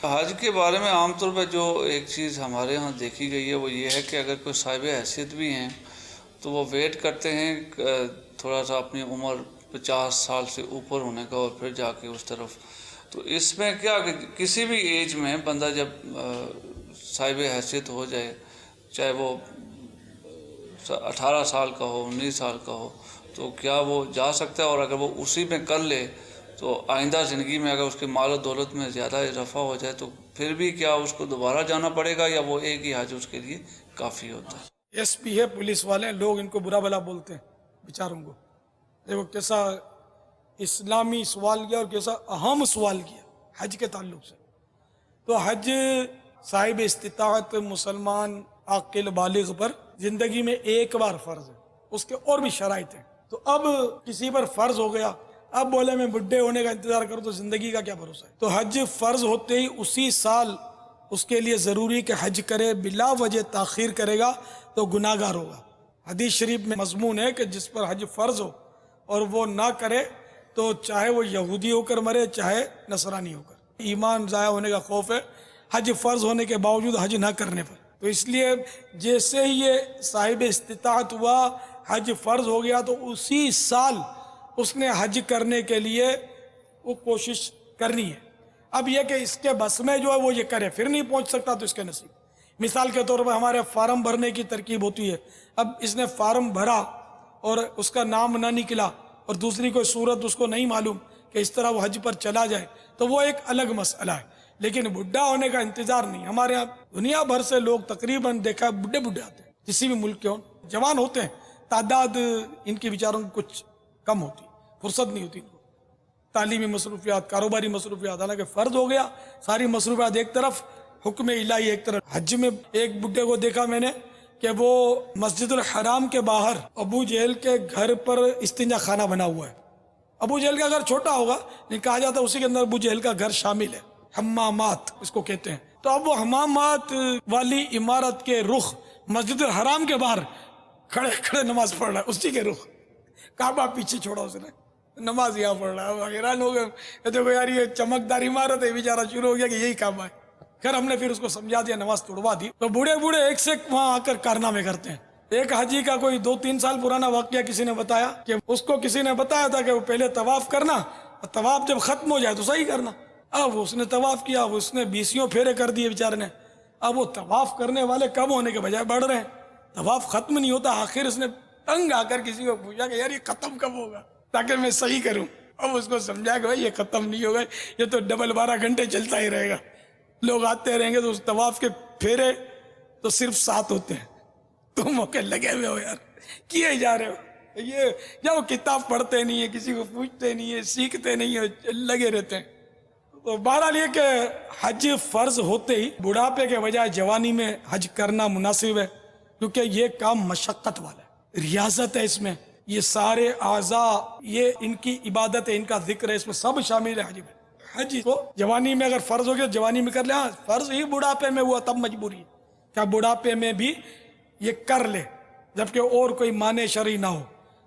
حج کے بارے میں عام طور پہ جو ایک چیز ہمارے ہاں دیکھی گئی ہے وہ یہ ہے کہ اگر کوئی صاحب حیثیت بھی ہیں تو وہ ویٹ کرتے ہیں تھوڑا سا اپنی عمر 50 سال سے اوپر ہونے کا اور پھر جا کے اس طرف. تو اس میں کیا کہ کسی بھی ایج میں بندہ جب صاحب حیثیت ہو جائے، چاہے وہ 18 سال کا ہو 19 سال کا ہو، تو کیا وہ جا سکتا ہے؟ اور اگر وہ اسی میں کر لے تو آئندہ زندگی میں اگر اس کے مال و دولت میں زیادہ اضافہ ہو جائے تو پھر بھی کیا اس کو دوبارہ جانا پڑے گا یا وہ ایک ہی حج اس کے لیے کافی ہوتا ہے؟ ایس پی ہے، پولیس والے ہیں، لوگ ان کو برا بھلا بولتے ہیں بیچاروں کو. دیکھو کیسا اسلامی سوال کیا اور کیسا اہم سوال کیا حج کے تعلق سے. تو حج صاحب استطاعت مسلمان عاقل بالغ پر زندگی میں ایک بار فرض ہے، اس کے اور بھی شرائط ہیں. تو اب کسی پر فرض ہو گیا، اب بولے میں بڈھے ہونے کا انتظار کروں تو زندگی کا کیا بھروسہ ہے. تو حج فرض ہوتے ہی اسی سال اس کے لیے ضروری کہ حج کرے، بلا وجہ تاخیر کرے گا تو گناہ گار ہوگا. حدیث شریف میں مضمون ہے کہ جس پر حج فرض ہو اور وہ نہ کرے تو چاہے وہ یہودی ہو کر مرے چاہے نصرانی ہو کر. ایمان ضائع ہونے کا خوف ہے حج فرض ہونے کے باوجود حج نہ کرنے پر. تو اس لیے جیسے ہی یہ صاحب استطاعت ہوا، حج فرض ہو گیا، تو اسی سال اس نے حج کرنے کے لیے وہ کوشش کرنی ہے. اب یہ کہ اس کے بس میں جو ہے وہ یہ کرے، پھر نہیں پہنچ سکتا تو اس کے نصیب. مثال کے طور پر ہمارے فارم بھرنے کی ترکیب ہوتی ہے. اب اس نے فارم بھرا اور اس کا نام نہ نکلا اور دوسری کوئی صورت اس کو نہیں معلوم کہ اس طرح وہ حج پر چلا جائے تو وہ ایک الگ مسئلہ ہے. لیکن بڈھا ہونے کا انتظار نہیں. ہمارے یہاں دنیا بھر سے لوگ تقریباً دیکھا بڈھے آتے ہیں، کسی بھی ملک کے ہوں. جوان ہوتے ہیں، تعداد ان کی بیچاروں کی کچھ کم ہوتی، فرصت نہیں ہوتی ان کو. تعلیمی مصروفیات، کاروباری مصروفیات، حالانکہ فرض ہو گیا ساری مصروفیات ایک طرف، حکم الہی ایک طرف. حج میں ایک بڈھے کو دیکھا میں نے کہ وہ مسجد الحرام کے باہر ابو جہل کے گھر پر استنجا خانہ بنا ہوا ہے. ابو جہل کا گھر چھوٹا ہوگا لیکن کہا جاتا ہے اسی کے اندر ابو جہل کا گھر شامل ہے. حمامات اس کو کہتے ہیں. تو اب وہ حمامات والی عمارت کے رخ مسجد الحرام کے باہر کھڑے کھڑے نماز پڑھ رہا ہے، اسی کے رخ. کعبہ پیچھے چھوڑا اس نے، نماز یہاں پڑھ رہا ہے. حیران ہو گئے، دیکھو یار یہ چمکدار عمارت ہے، بیچارہ شروع ہو گیا کہ یہی کعبہ ہے. خیر ہم نے پھر اس کو سمجھا دیا، نماز توڑوا دی. تو بوڑھے ایک سے وہاں آ کر کارنامے کرتے ہیں. ایک حاجی کا کوئی 2-3 سال پرانا واقعہ کسی نے بتایا کہ اس کو کسی نے بتایا تھا کہ وہ پہلے طواف کرنا، طواف جب ختم ہو جائے تو صحیح کرنا. اب اس نے طواف کیا، اس نے 20 پھیرے کر دیے بیچارے نے. اب وہ طواف کرنے والے کم ہونے کے بجائے بڑھ رہے ہیں، طواف ختم نہیں ہوتا. آخر اس نے تنگ آ کر کسی کو پوچھا کہ یار یہ ختم کب ہوگا تاکہ میں صحیح کروں. اب اس کو سمجھا کہ بھائی یہ ختم نہیں ہوگا، یہ تو ڈبل 12 گھنٹے چلتا ہی رہے گا. لوگ آتے رہیں گے تو اس طواف کے پھیرے تو صرف 7 ہوتے ہیں. تم موقع لگے ہوئے ہو یار، کیے جا رہے ہو. یہ یا وہ کتاب پڑھتے نہیں ہے، کسی کو پوچھتے نہیں ہے، سیکھتے نہیں ہے، لگے رہتے ہیں. تو بہرحال یہ کہ حج فرض ہوتے ہی بڑھاپے کے بجائے جوانی میں حج کرنا مناسب ہے، کیونکہ یہ کام مشقت والا ہے، ریاضت ہے. اس میں یہ سارے اعضاء، یہ ان کی عبادت ہے، ان کا ذکر ہے، اس میں سب شامل ہے حج میں. حج کو جوانی میں اگر فرض ہو گیا جوانی میں کر لے. ہاں فرض ہی بڑھاپے میں ہوا تب مجبوری ہے، کیا بڑھاپے میں بھی یہ کر لے جبکہ اور کوئی معنی شرعی نہ ہو.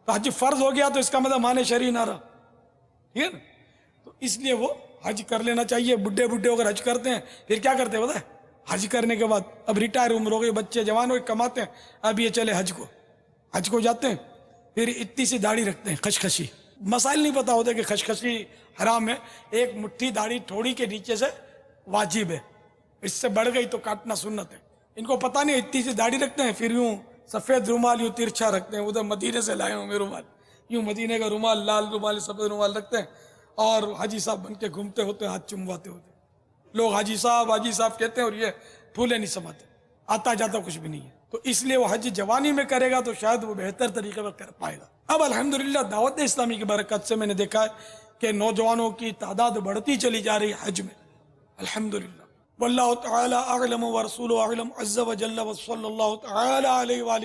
تو حج فرض ہو گیا تو اس کا مطلب معنی شرعی نہ رہا، ٹھیک ہے نا. تو اس لیے وہ حج کر لینا چاہیے. بڈھے اگر حج کرتے ہیں پھر کیا کرتے ہیں پتہ ہے؟ حج کرنے کے بعد اب ریٹائر عمر ہو گئی، بچے جوان ہو گئے، کماتے ہیں، اب یہ چلے حج کو جاتے ہیں. پھر اتنی سی داڑھی رکھتے ہیں، خشخشی. مسائل نہیں پتا ہوتے کہ خشخشی حرام ہے. ایک مٹھی داڑھی تھوڑی کے نیچے سے واجب ہے، اس سے بڑھ گئی تو کاٹنا سنت ہے. ان کو پتہ نہیں، اتنی سی داڑھی رکھتے ہیں، پھر یوں سفید رومال یوں ترچھا رکھتے ہیں. ادھر مدینے سے لائے ہوں گے رومال، یوں مدینے کا رومال، لال رومال، سفید رومال رکھتے ہیں اور حاجی صاحب بن کے گھومتے ہوتے ہیں، ہاتھ چمواتے ہوتے. لوگ حاجی صاحب کہتے ہیں اور یہ پھولے نہیں سماتے، آتا جاتا کچھ بھی نہیں ہے. تو اس لیے وہ حج جوانی میں کرے گا تو شاید وہ بہتر طریقے پر کر پائے گا. اب الحمدللہ دعوت اسلامی کی برکت سے میں نے دیکھا ہے کہ نوجوانوں کی تعداد بڑھتی چلی جا رہی ہے حج میں، الحمدللہ. واللہ تعالی اعلم ورسولہ اعلم عز وجل وصلی اللہ تعالی علیہ وآلہ